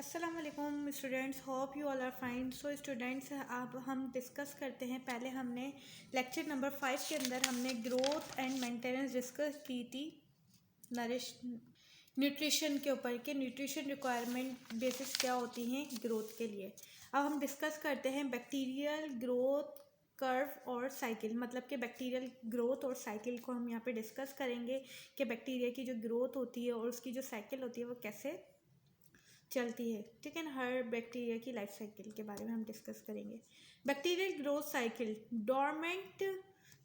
अस्सलाम वालेकुम students, hope you all are fine. So students, अब हम डिस्कस करते हैं। पहले हमने लेक्चर नंबर 5 के अंदर हमने ग्रोथ एंड मेंटेनेंस डिस्कस की थी न्यूट्रिशन के ऊपर कि न्यूट्रिशन रिक्वायरमेंट बेसिस क्या होती हैं ग्रोथ के लिए। अब हम डिस्कस करते हैं बैक्टीरियल ग्रोथ कर्व और साइकिल, मतलब कि बैक्टीरियल ग्रोथ और साइकिल को हम यहाँ पे डिस्कस करेंगे कि बैक्टीरिया की जो ग्रोथ होती है और उसकी जो साइकिल होती है वो कैसे चलती है। ठीक है ना, हर बैक्टीरिया की लाइफ साइकिल के बारे में हम डिस्कस करेंगे। Bacterial growth cycle, dormant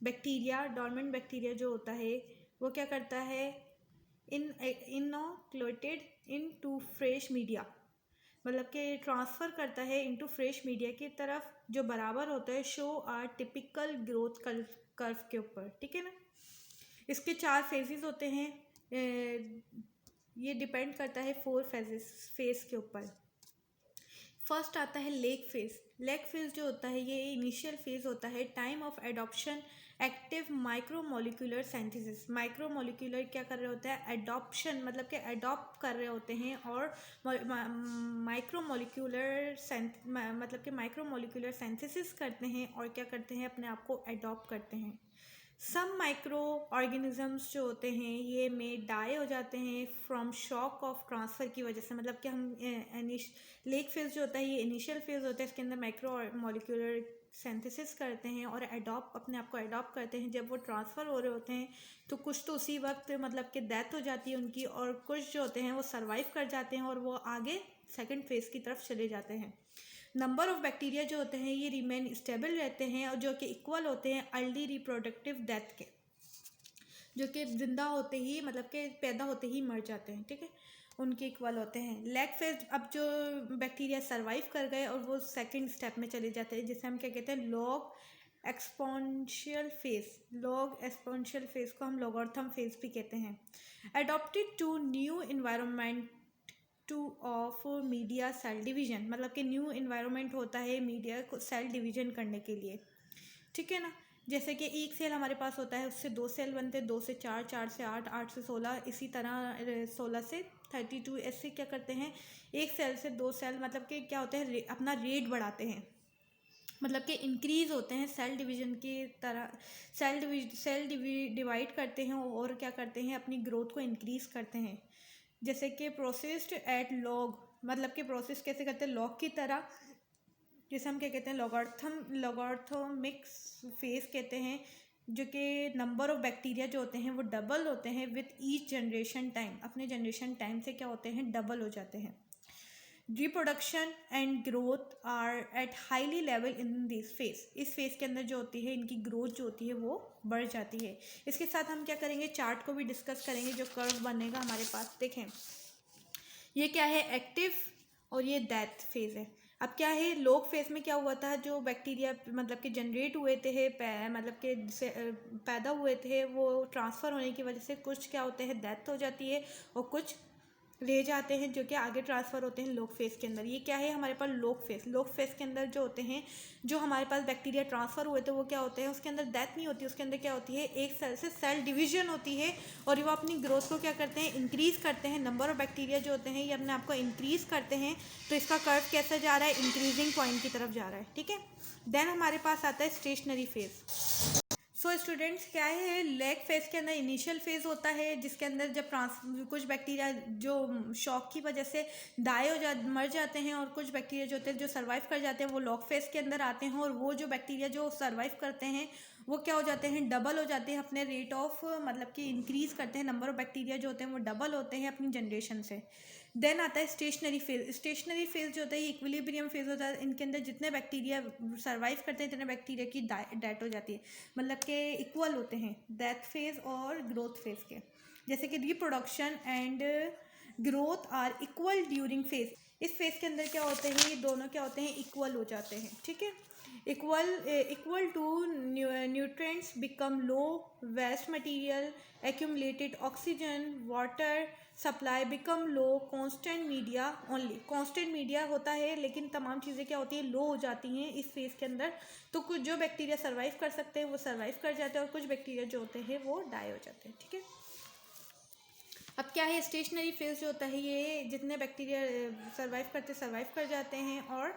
bacteria जो होता है वो क्या करता है, इनोक्लेटेड इन टू फ्रेश मीडिया, मतलब कि ट्रांसफ़र करता है इनटू फ्रेश मीडिया की तरफ, जो बराबर होता है show our typical growth curve के ऊपर। ठीक है ना, इसके 4 फेजेस होते हैं। ये डिपेंड करता है 4 फेज के ऊपर। फर्स्ट आता है लेग फेज। लेग फेज जो होता है ये इनिशियल फेज होता है, time of adoption active micromolecular synthesis. Micromolecular क्या कर रहे होते हैं, एडॉप्शन मतलब कि एडॉप्ट कर रहे होते हैं, और माइक्रोमोलिकुलर मतलब कि माइक्रोमोलिकुलर सिंथेसिस करते हैं और क्या करते हैं, अपने आप को एडॉप्ट करते हैं। सम माइक्रो ऑर्गेनिजम्स जो होते हैं ये में डाई हो जाते हैं फ्रॉम शॉक ऑफ ट्रांसफ़र की वजह से। मतलब कि हम लेग फेज जो होता है ये इनिशियल फेज होता है, इसके अंदर माइक्रो मॉलिक्यूलर सिंथेसिस करते हैं और अपने आप को अडॉप्ट करते हैं। जब वो ट्रांसफ़र हो रहे होते हैं तो कुछ तो उसी वक्त मतलब कि डेथ हो जाती है उनकी, और कुछ जो होते हैं वो सर्वाइव कर जाते हैं और वो आगे सेकेंड फेज की तरफ चले जाते हैं। नंबर ऑफ बैक्टीरिया जो होते हैं ये रिमेन स्टेबल रहते हैं और जो कि इक्वल होते हैं अर्ली रिप्रोडक्टिव डेथ के, जो कि जिंदा होते ही मतलब कि पैदा होते ही मर जाते हैं। ठीक है, उनके इक्वल होते हैं। लेग फेज, अब जो बैक्टीरिया सर्वाइव कर गए और वो सेकंड स्टेप में चले जाते हैं, जिसे हम क्या कहते हैं, log exponential phase. Log exponential phase को हम लॉगरिथम फेज भी कहते हैं। Adopted to new environment to of media cell division, मतलब कि न्यू इन्वायरमेंट होता है मीडिया को सेल डिवीजन करने के लिए। ठीक है ना, जैसे कि एक सेल हमारे पास होता है उससे 2 सेल बनते हैं, 2 से 4, 4 से 8, 8 से 16, इसी तरह 16 से 32। ऐसे क्या करते हैं, एक सेल से 2 सेल मतलब कि क्या होता है, अपना रेट बढ़ाते हैं, मतलब कि इंक्रीज़ होते हैं सेल डिवीजन की तरह। सेल डिवाइड करते हैं और क्या करते हैं, अपनी ग्रोथ को इंक्रीज़ करते हैं। जैसे कि प्रोसेस्ड एट लॉग, मतलब कि प्रोसेस कैसे करते हैं, लॉग की तरह, जिसे हम क्या कहते हैं, लॉगरिथमिक फेज कहते हैं, जो कि नंबर ऑफ बैक्टीरिया जो होते हैं वो डबल होते हैं विथ ईच जनरेशन टाइम। अपने जनरेशन टाइम से क्या होते हैं, डबल हो जाते हैं। Reproduction and growth are at highly level in this phase. इस फेज के अंदर जो होती है इनकी ग्रोथ जो होती है वो बढ़ जाती है। इसके साथ हम क्या करेंगे, चार्ट को भी डिस्कस करेंगे, जो कर्व बनेगा हमारे पास। देखें ये क्या है, एक्टिव, और ये डेथ फेज है। अब क्या है, लोग फेज में क्या हुआ था, जो बैक्टीरिया मतलब कि जनरेट हुए थे, मतलब कि पैदा हुए थे, वो ट्रांसफ़र होने की वजह से कुछ क्या होते हैं, डेथ हो जाती है, और कुछ ले जाते हैं जो कि आगे ट्रांसफ़र होते हैं लोग फेज के अंदर। ये क्या है हमारे पास, लोग फेज के अंदर जो होते हैं, जो हमारे पास बैक्टीरिया ट्रांसफ़र हुए थे वो क्या होते हैं, उसके अंदर डेथ नहीं होती, उसके अंदर क्या होती है, एक सेल से सेल डिवीजन होती है, और वो अपनी ग्रोथ को क्या करते हैं, इंक्रीज़ करते हैं। नंबर ऑफ बैक्टीरिया जो होते हैं ये अपने आप को इंक्रीज़ करते हैं, तो इसका कर्व कैसा जा रहा है, इंक्रीजिंग पॉइंट की तरफ जा रहा है। ठीक है, देन हमारे पास आता है स्टेशनरी फेज। सो स्टूडेंट्स, क्या है, लेग फेज के अंदर इनिशियल फेज होता है, जिसके अंदर जब कुछ बैक्टीरिया जो शॉक की वजह से मर जाते हैं, और कुछ बैक्टीरिया जो होते हैं जो सर्वाइव कर जाते हैं वो लॉग फेज के अंदर आते हैं, और वो जो बैक्टीरिया जो सर्वाइव करते हैं वो क्या हो जाते हैं, डबल हो जाते हैं अपने रेट ऑफ, मतलब कि इंक्रीज़ करते हैं। नंबर ऑफ बैक्टीरिया जो होते हैं वो डबल होते हैं अपनी जनरेशन से। देन आता है स्टेशनरी फेज। स्टेशनरी फेज जो होता है इक्विलिब्रियम फेज होता है, इनके अंदर जितने बैक्टीरिया सर्वाइव करते हैं इतने बैक्टीरिया की डेथ हो जाती है, मतलब कि इक्वल होते हैं डेथ फेज और ग्रोथ फेज के। जैसे कि reproduction and growth are equal during phase. इस फेज के अंदर क्या होते हैं, ये दोनों क्या होते हैं, इक्वल हो जाते हैं। ठीक है, equal to nutrients become low, waste material accumulated oxygen water supply become low, constant media only. Constant media होता है लेकिन तमाम चीज़ें क्या होती है, लो हो जाती हैं इस फेज के अंदर। तो कुछ जो बैक्टीरिया सर्वाइव कर सकते हैं वो सर्वाइव कर जाते हैं, और कुछ बैक्टीरिया जो होते हैं वो डाई हो जाते हैं। ठीक है, अब क्या है, स्टेशनरी फेज जो होता है ये जितने बैक्टीरिया सर्वाइव कर जाते हैं, और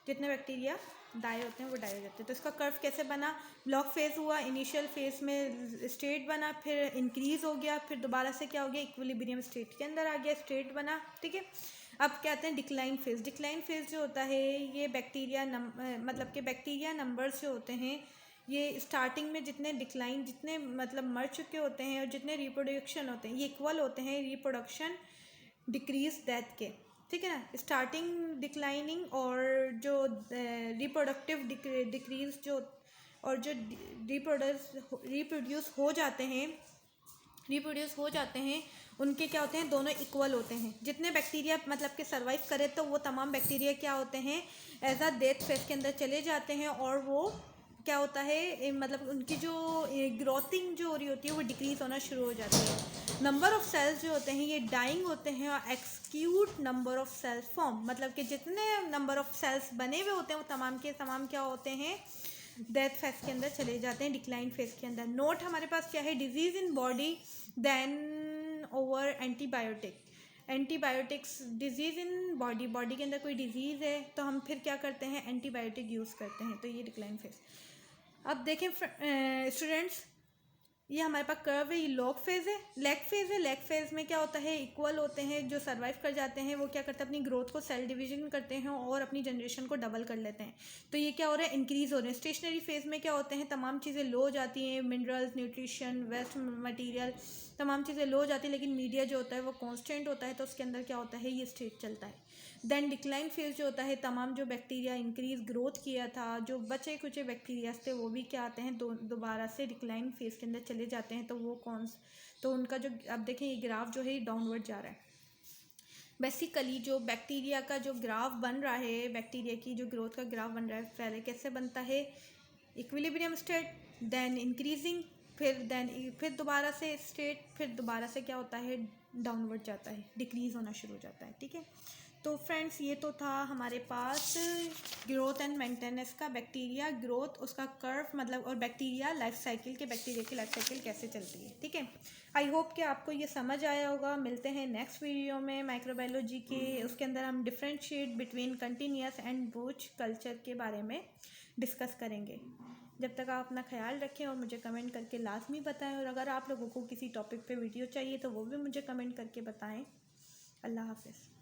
जितने बैक्टीरिया डाई होते हैं वो डाई हो जाते हैं। तो इसका कर्व कैसे बना, ब्लॉक फेज हुआ, इनिशियल फेज में स्टेट बना, फिर इंक्रीज हो गया, फिर दोबारा से क्या हो गया, इक्विलिब्रियम स्टेट के अंदर आ गया, स्टेट बना, ठीक है। अब क्या आते हैं डिक्लाइन फेज। डिक्लाइन फेज जो होता है ये मतलब कि बैक्टीरिया नंबर्स जो होते हैं ये स्टार्टिंग में जितने मतलब मर चुके होते हैं और जितने रिप्रोडक्शन होते हैं ये इक्वल होते हैं रिप्रोडक्शन डिक्रीज डेथ के, ठीक है ना। स्टार्टिंग डिक्लाइनिंग और जो रिप्रोडक्टिव डिक्रीज जो और जो रिप्रोड्यूस हो जाते हैं उनके क्या होते हैं, दोनों इक्वल होते हैं। जितने बैक्टीरिया मतलब कि सर्वाइव करे तो वो तमाम बैक्टीरिया क्या होते हैं, एज अ डेथ फेज के अंदर चले जाते हैं, और वो क्या होता है मतलब उनकी जो ग्रोथिंग जो हो रही होती है वो डिक्रीज होना शुरू हो जाती है। नंबर ऑफ सेल्स जो होते हैं ये डाइंग होते हैं, और execute number of cells form, मतलब कि जितने नंबर ऑफ सेल्स बने हुए होते हैं वो तमाम के तमाम क्या होते हैं, डेथ फेज के अंदर चले जाते हैं, डिक्लाइन फेज के अंदर। नोट हमारे पास क्या है, disease in body then over antibiotics. Disease in body के अंदर कोई डिजीज़ है तो हम फिर क्या करते हैं, एंटीबायोटिक यूज़ करते हैं। तो ये डिक्लाइन फेज। अब देखें स्टूडेंट्स, ये हमारे पास कर्व है, ये लॉग फेज है, लेग फेज है। लेग फेज में क्या होता है, इक्वल होते हैं, जो सर्वाइव कर जाते हैं वो क्या करते हैं, अपनी ग्रोथ को सेल डिवीजन करते हैं और अपनी जनरेशन को डबल कर लेते हैं। तो ये क्या हो रहा है, इंक्रीज हो रहे हैं। स्टेशनरी फेज में क्या होते हैं, तमाम चीज़ें लो हो जाती हैं, मिनरल्स, न्यूट्रिशन, वेस्ट मटेरियल, तमाम चीज़ें लो हो जाती है, लेकिन मीडिया जो होता है वो कॉन्स्टेंट होता है, तो उसके अंदर क्या होता है, ये स्टेट चलता है। देन डिक्लाइन फेज जो होता है, तमाम जो बैक्टीरिया इंक्रीज ग्रोथ किया था, जो बचे कुचे बैक्टीरिया थे वो भी क्या आते हैं, दोबारा से डिक्लाइन फेज के अंदर चले जाते हैं। तो वो तो उनका जो अब देखें ये ग्राफ जो है ये डाउनवर्ड जा रहा है। बेसिकली जो बैक्टीरिया का जो ग्राफ बन रहा है, बैक्टीरिया की जो ग्रोथ का ग्राफ बन रहा है, पहले कैसे बनता है, इक्विलिब्रियम स्टेट, देन इंक्रीजिंग, फिर दोबारा से स्टेट, फिर दोबारा से क्या होता है, डाउनवर्ड जाता है, डिक्रीज होना शुरू हो जाता है, ठीक है। तो फ्रेंड्स ये तो था हमारे पास ग्रोथ एंड मेंटेनेंस का, बैक्टीरिया ग्रोथ उसका कर्व मतलब, और बैक्टीरिया की लाइफ साइकिल कैसे चलती है, ठीक है। आई होप कि आपको ये समझ आया होगा। मिलते हैं नेक्स्ट वीडियो में माइक्रोबायोलॉजी के, उसके अंदर हम differentiate between continuous and ब्रूच culture के बारे में डिस्कस करेंगे। जब तक आप अपना ख्याल रखें और मुझे कमेंट करके लाजमी बताएं, और अगर आप लोगों को किसी टॉपिक पे वीडियो चाहिए तो वो भी मुझे कमेंट करके बताएं। अल्लाह हाफ़िज़।